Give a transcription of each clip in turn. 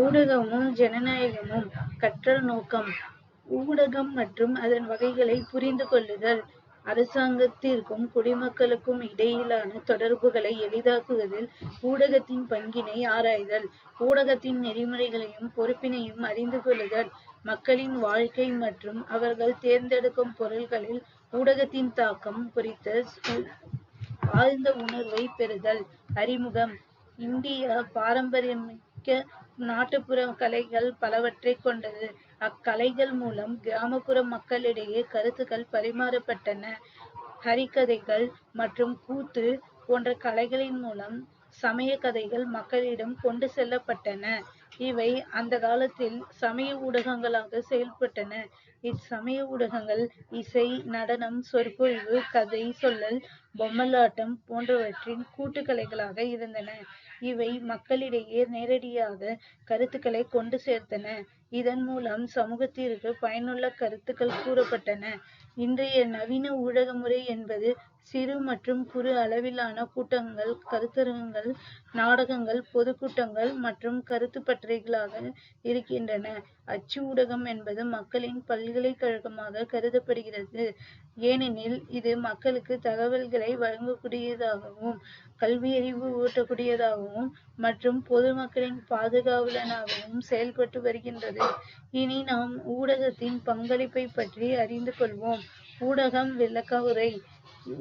ஊடகமும் ஜனநாயகமும். கற்றல் நோக்கம். ஊடகம் மற்றும் அதன் வகைகளை புரிந்து கொள்ளுதல். அரசாங்கத்திற்கும் குடிமக்களுக்கும் இடையிலான தொடர்புகளை எளிதாக்குவதில் ஊடகத்தின் பங்கினை ஆராய்தல். ஊடகத்தின் நெறிமுறைகளையும் பொறுப்பினையும் அறிந்து கொள்ளுதல். மக்களின் வாழ்க்கை மற்றும் அவர்கள் தேர்ந்தெடுக்கும் பொருள்களில் ஊடகத்தின் தாக்கம் குறித்த ஆழ்ந்த உணர்வை பெறுதல். அறிமுகம். இந்தியா பாரம்பரியமிக்க நாட்டுப்புற கலைகள் பலவற்றை கொண்டது. அக்கலைகள் மூலம் கிராமப்புற மக்களிடையே கருத்துக்கள் பரிமாறப்பட்டன. ஹரிகதைகள் மற்றும் கூத்து போன்ற கலைகளின் மூலம் சமய கதைகள் மக்களிடம் கொண்டு செல்லப்பட்டன. இவை அந்த காலத்தில் சமய ஊடகங்களாக செயல்பட்டன. இச்சமய ஊடகங்கள் இசை, நடனம், சொற்பொழிவு, கதை சொல்லல், பொம்மலாட்டம் போன்றவற்றின் கூட்டுக்கலைகளாக இருந்தன. இவை மக்களிடையே நேரடியாக கருத்துக்களை கொண்டு சேர்த்தன. இதன் மூலம் சமூகத்திற்கு பயனுள்ள கருத்துக்கள் கூறப்பட்டன. இன்றைய நவீன ஊடக முறை என்பது சிறு மற்றும் குறு அளவிலான கூட்டங்கள், கருத்தரங்குகள், நாடகங்கள், பொதுக்கூட்டங்கள் மற்றும் கருத்து பட்டறைகளாக இருக்கின்றன. அச்சு ஊடகம் என்பது மக்களின் பல்கலைக்கழகமாக கருதப்படுகிறது. ஏனெனில் இது மக்களுக்கு தகவல்களை வழங்கக்கூடியதாகவும் கல்வியறிவு ஊட்டக்கூடியதாகவும் மற்றும் பொதுமக்களின் பாதுகாவலனாகவும் செயல்பட்டு வருகின்றது. இனி நாம் ஊடகத்தின் பங்களிப்பை பற்றி அறிந்து கொள்வோம். ஊடகம் விளக்கவுரை.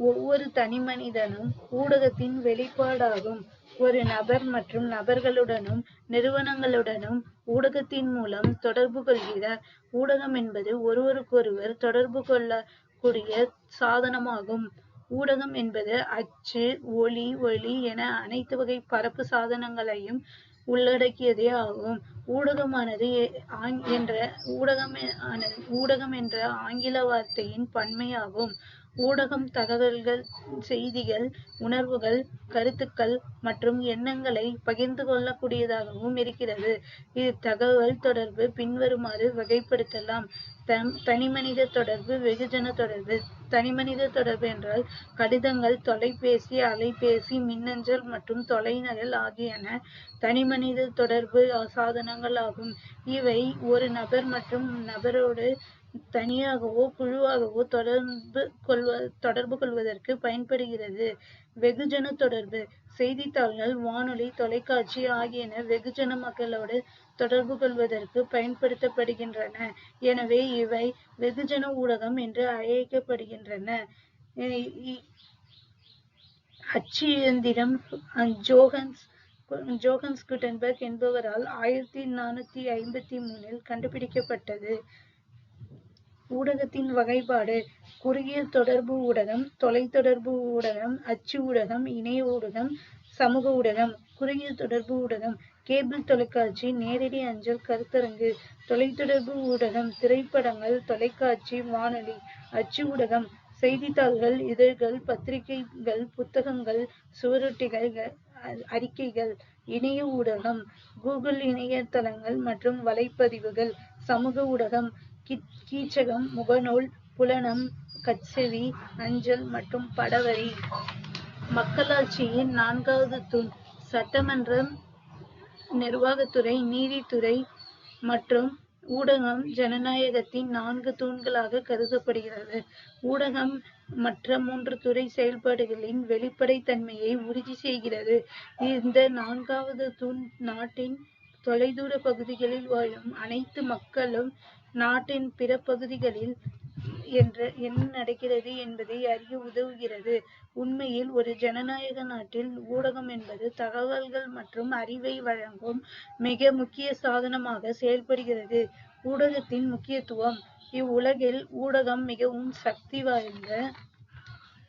ஒவ்வொரு தனிமனிதனும் ஊடகத்தின் வெளிப்பாடாகும். ஒரு நபர் மற்றும் நபர்களுடனும் நிறுவனங்களுடனும் ஊடகத்தின் மூலம் தொடர்பு கொள்கிறார். ஊடகம் என்பது ஒருவருக்கொருவர் தொடர்பு கொள்ளக்கூடிய சாதனமாகும். ஊடகம் என்பது அச்சு, ஒலி, ஒளி என அனைத்து வகை பரப்பு சாதனங்களையும் உள்ளடக்கியதே ஆகும். ஊடகமானது ஊடகம் என்ற ஆங்கில வார்த்தையின் பன்மையாகும். ஊடகம் தகவல்கள், செய்திகள், உணர்வுகள், கருத்துக்கள் மற்றும் எண்ணங்களை பகிர்ந்து கொள்ளக்கூடியதாகவும் இருக்கிறது. இது தகவல் தொடர்பு பின்வருமாறு வகைப்படுத்தலாம். தனிமனித தொடர்பு, வெகுஜன தொடர்பு. தனிமனித தொடர்பு என்றால் கடிதங்கள், தொலைபேசி, அலைபேசி, மின்னஞ்சல் மற்றும் தொலைநகல் ஆகியன தனிமனித தொடர்பு சாதனங்கள் ஆகும். இவை ஒரு நபர் மற்றும் நபரோடு தனியாகவோ குழுவாகவோ தொடர்பு கொள்வதற்கு பயன்படுகிறது. வெகுஜன தொடர்பு. செய்தித்தாள்கள், வானொலி, தொலைக்காட்சி ஆகியன வெகுஜன மக்களோடு தொடர்பு கொள்வதற்கு பயன்படுத்தப்படுகின்றன. எனவே இவை வெகுஜன ஊடகம் என்று அழைக்கப்படுகின்றன. அச்சு இயந்திரம் ஜோஹன்ஸ் குட்டன்பர்க் என்பவரால் 1453 கண்டுபிடிக்கப்பட்டது. ஊடகத்தின் வகைப்பாடு. குறுகிய தொடர்பு ஊடகம், தொலைத்தொடர்பு ஊடகம், அச்சு ஊடகம், இணைய ஊடகம், சமூக ஊடகம். குறுகிய தொடர்பு ஊடகம். கேபிள் தொலைக்காட்சி, நேரடி அஞ்சல், கருத்தரங்கு. தொலைத்தொடர்பு ஊடகம். திரைப்படங்கள், தொலைக்காட்சி, வானொலி. அச்சு ஊடகம். செய்தித்தாள்கள், இதழ்கள், பத்திரிகைகள், புத்தகங்கள், சுவரொட்டிகள், அறிக்கைகள். இணைய ஊடகம். கூகுள் இணையதளங்கள் மற்றும் வலைப்பதிவுகள். சமூக ஊடகம். கீச்சகம், முகநூல், புலனம், கட்செவி, அஞ்சல் மற்றும் படவரி. மக்களாட்சியின் 4வது தூண். சட்டமன்றம், நிர்வாகத்துறை, நீதித்துறை மற்றும் ஊடகம் ஜனநாயகத்தின் 4 தூண்களாக கருதப்படுகிறது. ஊடகம் மற்ற 3 துறை செயல்பாடுகளின் வெளிப்படைத்தன்மையை உறுதி செய்கிறது. இந்த 4வது தூண் நாட்டின் தொலைதூர பகுதிகளில் வாழும் அனைத்து மக்களும் நாட்டின் பிற பகுதிகளில் என்ன நடக்கிறது என்பதை அறிய உதவுகிறது. உண்மையில் ஒரு ஜனநாயக நாட்டில் ஊடகம் என்பது தகவல்கள் மற்றும் அறிவை வழங்கும் மிக முக்கிய சாதனமாக செயல்படுகிறது. ஊடகத்தின் முக்கியத்துவம். இவ்வுலகில் ஊடகம் மிகவும் சக்தி வாய்ந்த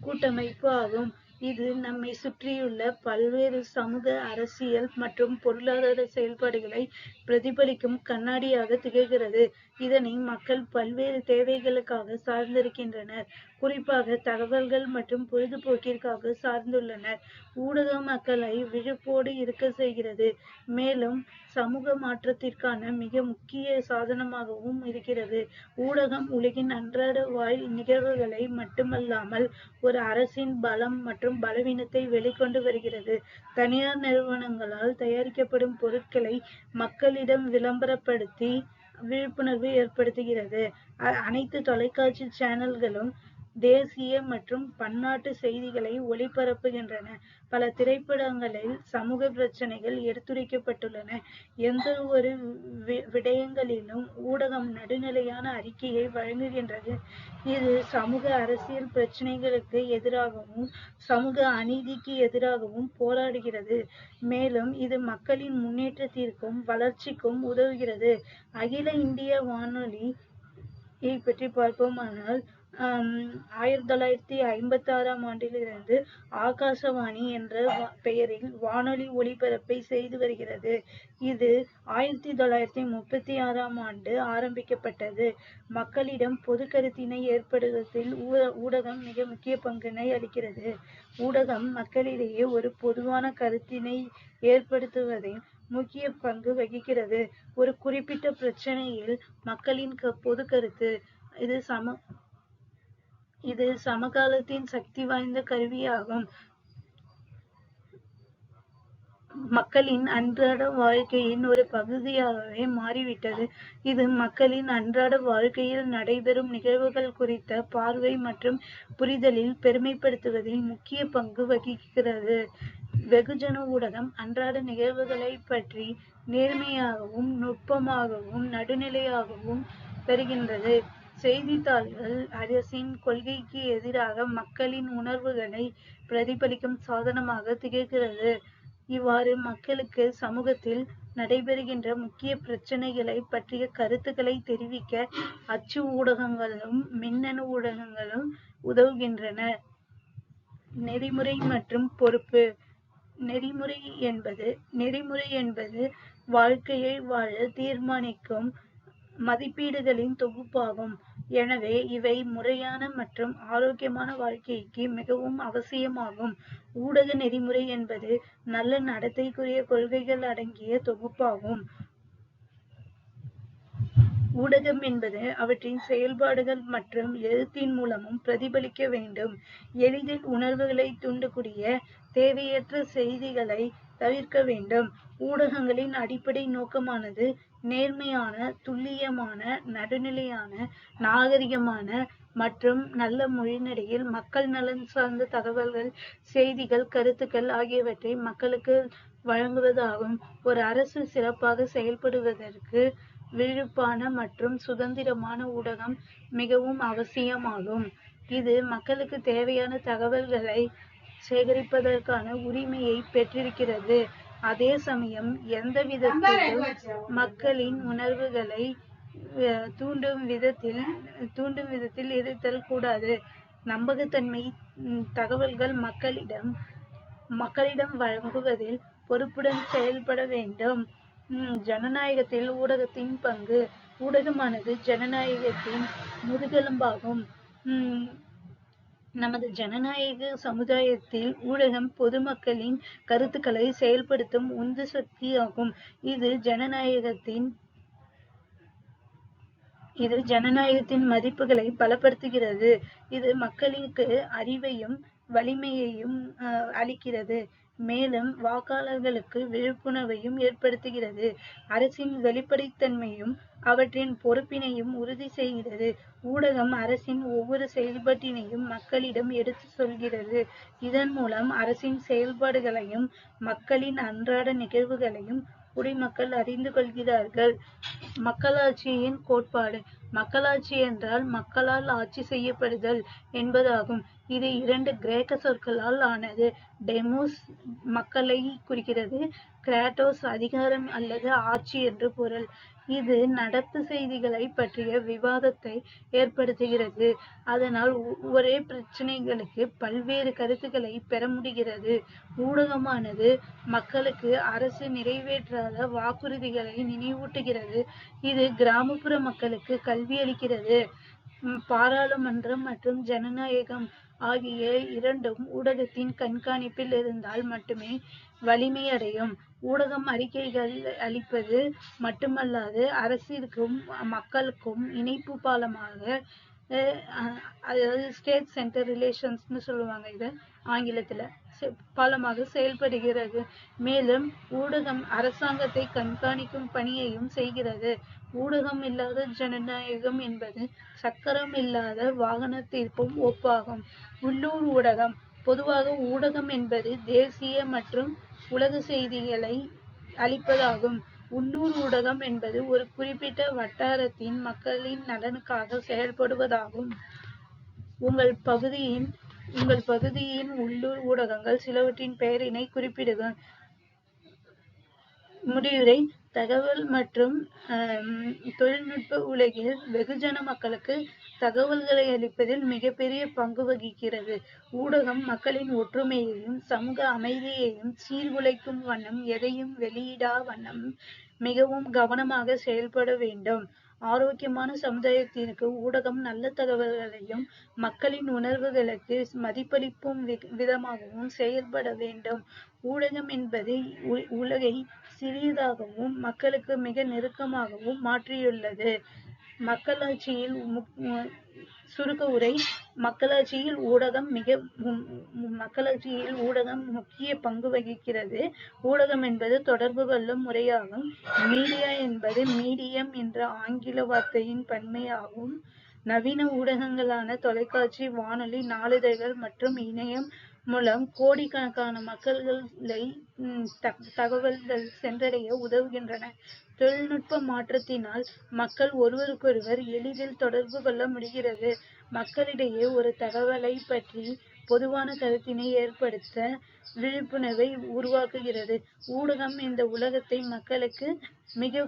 கூட்டமைப்பு ஆகும். இது நம்மை சுற்றியுள்ள பல்வேறு சமூக, அரசியல் மற்றும் பொருளாதார செயல்பாடுகளை பிரதிபலிக்கும் கண்ணாடியாக திகழ்கிறது. இதனை மக்கள் பல்வேறு தேவைகளுக்காக சார்ந்திருக்கின்றனர். குறிப்பாக தகவல்கள் மற்றும் பொழுதுபோக்கிற்காக சார்ந்துள்ளனர். ஊடகம் மக்களை விழிப்போடு இருக்க செய்கிறது, மேலும் சமூக மாற்றத்திற்கான மிக முக்கிய சாதனமாகவும் இருக்கிறது. ஊடகம் உலகின் அன்றாட நிகழ்வுகளை மட்டுமல்லாமல் ஒரு அரசின் பலம் மற்றும் பலவீனத்தை வெளிக்கொண்டு வருகிறது. தனியார் நிறுவனங்களால் தயாரிக்கப்படும் பொருட்களை மக்களிடம் விளம்பரப்படுத்தி விழிப்புணர்வு ஏற்படுத்துகிறது. அனைத்து தொலைக்காட்சி சேனல்களும் தேசிய மற்றும் பன்னாட்டு செய்திகளை ஒளிபரப்புகின்றன. பல திரைப்படங்களில் சமூக பிரச்சனைகள் எடுத்துரைக்கப்பட்டுள்ளன. எந்த ஒரு விடயங்களிலும் ஊடகம் நடுநிலையான அறிக்கையை வழங்குகின்றது. இது சமூக அரசியல் பிரச்சனைகளுக்கு எதிராகவும் சமூக அநீதிக்கு எதிராகவும் போராடுகிறது. மேலும் இது மக்களின் முன்னேற்றத்திற்கும் வளர்ச்சிக்கும் உதவுகிறது. அகில இந்திய வானொலி பற்றி பார்ப்போமானால் 1956ஆம் ஆண்டிலிருந்து ஆகாசவாணி என்ற பெயரில் வானொலி ஒலிபரப்பை செய்து வருகிறது. இது 1936ஆம் ஆண்டு ஆரம்பிக்கப்பட்டது. மக்களிடம் பொது கருத்தினை ஏற்படுத்துவதில் ஊடகம் மிக முக்கிய பங்கினை அளிக்கிறது. ஊடகம் மக்களிடையே ஒரு பொதுவான கருத்தினை ஏற்படுத்துவதில் முக்கிய பங்கு வகிக்கிறது. ஒரு குறிப்பிட்ட பிரச்சனையில் மக்களின் பொது கருத்து இது சமகாலத்தின் சக்தி வாய்ந்த கருவியாகும். மக்களின் அன்றாட வாழ்க்கையின் ஒரு பகுதியாகவே மாறிவிட்டது. இது மக்களின் அன்றாட வாழ்க்கையில் நடைபெறும் நிகழ்வுகள் குறித்த பார்வை மற்றும் புரிதலில் பெருமைப்படுத்துவதில் முக்கிய பங்கு வகிக்கிறது. வெகுஜன ஊடகம் அன்றாட நிகழ்வுகளை பற்றி நேர்மையாகவும் நுட்பமாகவும் நடுநிலையாகவும் பெறுகின்றது. செய்தித்தாள்கள் அரசின் கொள்கைக்கு எதிராக மக்களின் உணர்வுகளை பிரதிபலிக்கும் சாதனமாக திகழ்கிறது. இவ்வாறு மக்களுக்கு சமூகத்தில் நடைபெறுகின்ற முக்கிய பிரச்சனைகளை பற்றிய கருத்துக்களை தெரிவிக்க அச்சு ஊடகங்களும் மின்னணு ஊடகங்களும் உதவுகின்றன. நெறிமுறை மற்றும் பொறுப்பு. நெறிமுறை என்பது வாழ்க்கையை வாழ தீர்மானிக்கும் மதிப்பீடுகளின் தொகுப்பாகும். எனவே இவை முறையான மற்றும் ஆரோக்கியமான வாழ்க்கைக்கு மிகவும் அவசியமாகும். ஊடக நெறிமுறை என்பது நல்ல நடத்தைக்குரிய கொள்கைகள் அடங்கிய தொகுப்பாகும். ஊடகம் என்பது அவற்றின் செயல்பாடுகள் மற்றும் எழுத்தின் மூலமும் பிரதிபலிக்க வேண்டும். எளிதில் உணர்வுகளை தூண்டக்கூடிய தேவையற்ற செய்திகளை தவிர்க்க வேண்டும். ஊடகங்களின் அடிப்படை நோக்கமானது நேர்மையான, துல்லியமான, நடுநிலையான, நாகரிகமான மற்றும் நல்ல மொழிநடையில் மக்கள் நலன் சார்ந்த தகவல்கள், செய்திகள், கருத்துக்கள் ஆகியவற்றை மக்களுக்கு வழங்குவதாகும். ஒரு அரசு சிறப்பாக செயல்படுவதற்கு விழிப்பான மற்றும் சுதந்திரமான ஊடகம் மிகவும் அவசியமாகும். இது மக்களுக்கு தேவையான தகவல்களை சேகரிப்பதற்கான உரிமையை பெற்றிருக்கிறது. அதே சமயம் எந்த விதத்திலும் மக்களின் உணர்வுகளை தூண்டும் விதத்தில் இருத்தல் கூடாது. நம்பகத்தன்மை தகவல்கள் மக்களிடம் வழங்குவதில் பொறுப்புடன் செயல்பட வேண்டும். ஜனநாயகத்தில் ஊடகத்தின் பங்கு. ஊடகமானது ஜனநாயகத்தின் முதுகெலும்பாகும். நமது ஜனநாயக சமுதாயத்தில் ஊடகம் பொதுமக்களின் கருத்துக்களை செயல்படுத்தும் உந்து சக்தியாகும். இது ஜனநாயகத்தின் மதிப்புகளை பலப்படுத்துகிறது. இது மக்களுக்கு அறிவையும் வலிமையையும் அளிக்கிறது. மேலும் வாக்காளர்களுக்கு விழிப்புணர்வையும் ஏற்படுத்துகிறது. அரசின் வெளிப்படைத்தன்மையும் அவற்றின் பொறுப்பினையும் உறுதி செய்கிறது. ஊடகம் அரசின் ஒவ்வொரு செயல்பாட்டினையும் மக்களிடம் எடுத்து சொல்கிறது. இதன் மூலம் அரசின் செயல்பாடுகளையும் மக்களின் அன்றாட நிகழ்வுகளையும் குடிமக்கள் அறிந்து கொள்கிறார்கள். மக்களாட்சியின் கோட்பாடு. மக்களாட்சி என்றால் மக்களால் ஆட்சி செய்யப்படுதல் என்பதாகும். இது 2 கிரேக்க சொற்களால் ஆனது. டெமோஸ் மக்களை குறிக்கிறது, கிராட்டோஸ் அதிகாரம் அல்லது ஆட்சி என்று பொருள். இது நடப்பு செய்திகளை பற்றிய விவாதத்தை ஏற்படுத்துகிறது. அதனால் ஒரே பிரச்சனைகளுக்கு பல்வேறு கருத்துக்களை பெற முடிகிறது. ஊடகமானது மக்களுக்கு அரசு நிறைவேற்றாத வாக்குறுதிகளை நினைவூட்டுகிறது. இது கிராமப்புற மக்களுக்கு கல்வி அளிக்கிறது. பாராளுமன்றம் மற்றும் ஜனநாயகம் ஆகிய இரண்டும் ஊடகத்தின் கண்காணிப்பில் இருந்தால் மட்டுமே வலிமையடையும். ஊடகம் அறிக்கைகள் அளிப்பது மட்டுமல்லாது அரசிற்கும் மக்களுக்கும் இணைப்பு பாலமாக, அதாவது ஸ்டேட் சென்டர் ரிலேஷன்ஸ்னு சொல்லுவாங்க இதை ஆங்கிலத்துல, பாலமாக செயல்படுகிறது. மேலும் ஊடகம் அரசாங்கத்தை கண்காணிக்கும் பணியையும் செய்கிறது. ஊடகம் இல்லாத ஜனநாயகம் என்பது சக்கரம் இல்லாத வாகனத்திற்கும் ஒப்பாகும். உள்ளூர் ஊடகம். பொதுவாக ஊடகம் என்பது தேசிய மற்றும் உலக செய்திகளை அளிப்பதாகும். உள்ளூர் ஊடகம் என்பது ஒரு குறிப்பிட்ட வட்டாரத்தின் மக்களின் நலனுக்காக செயல்படுவதாகும். உங்கள் பகுதியின் உள்ளூர் ஊடகங்கள் சிலவற்றின் பெயரினை குறிப்பிடுக. முடிவுரை. தகவல் மற்றும் தொழில்நுட்ப உலகில் வெகுஜன மக்களுக்கு தகவல்களை அளிப்பதில் மிகப்பெரிய பங்கு வகிக்கிறது. ஊடகம் மக்களின் ஒற்றுமையையும் சமூக அமைதியையும் சீர்குலைக்கும் வண்ணம் எதையும் வெளியிடா வண்ணம் மிகவும் கவனமாக செயல்பட வேண்டும். ஆரோக்கியமான சமுதாயத்திற்கு ஊடகம் நல்ல தகவல்களையும் மக்களின் உணர்வுகளுக்கு மதிப்பளிக்கும் விதமாகவும் செயல்பட வேண்டும். ஊடகம் என்பது உலகை சிறியதாகவும் மக்களுக்கு மிக நெருக்கமாகவும் மாற்றியுள்ளது. மக்களாட்சியில் சுருக்க உரை. மக்களாட்சியில் ஊடகம் முக்கிய பங்கு வகிக்கிறது. ஊடகம் என்பது தொடர்பு கொள்ளும் முறையாகும். மீடியா என்பது மீடியம் என்ற ஆங்கில வார்த்தையின் பன்மையாகும். நவீன ஊடகங்களான தொலைக்காட்சி, வானொலி, நாளிதழ்கள் மற்றும் இணையம் மூலம் கோடிக்கணக்கான மக்களை தகவல்கள் சென்றடைய உதவுகின்றன. தொழில்நுட்ப மாற்றத்தினால் மக்கள் ஒருவருக்கொருவர் எளிதில் தொடர்பு கொள்ள முடிகிறது. மக்களிடையே ஒரு தகவலை பற்றி பொதுவான கருத்தினை ஏற்படுத்த விழிப்புணர்வை உருவாக்குகிறது. ஊடகம் இந்த உலகத்தை மக்களுக்கு மிக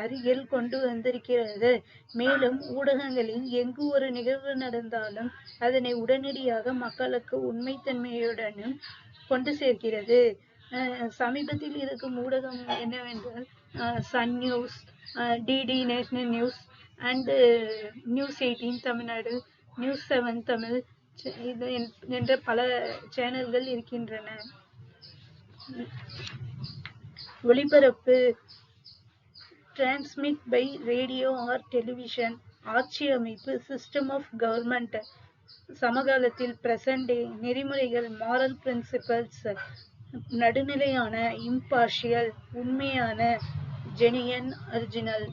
அருகில் கொண்டு வந்திருக்கிறது. மேலும் ஊடகங்களில் எங்கு ஒரு நிகழ்வு நடந்தாலும் அதனை உடனடியாக மக்களுக்கு உண்மைத்தன்மையுடனும் கொண்டு சேர்க்கிறது. சமீபத்தில் இருக்கும் ஊடகம் என்னவென்றால் Sun News, DD national news and news 18 Tamil Nadu, news 7 Tamil என்ற பல சேனல்கள் இருக்கின்றன. ஒளிபரப்பு. Transmit by radio or television. ஆட்சி அமைப்பு. System of government. சமகாலத்தில் பிரசன்ட் டே. நெறிமுறைகள். Moral principles. நடுநிலையான, இம்பார்ஷியல், உண்மையான, ஜெனியன், ஒரிஜினல்.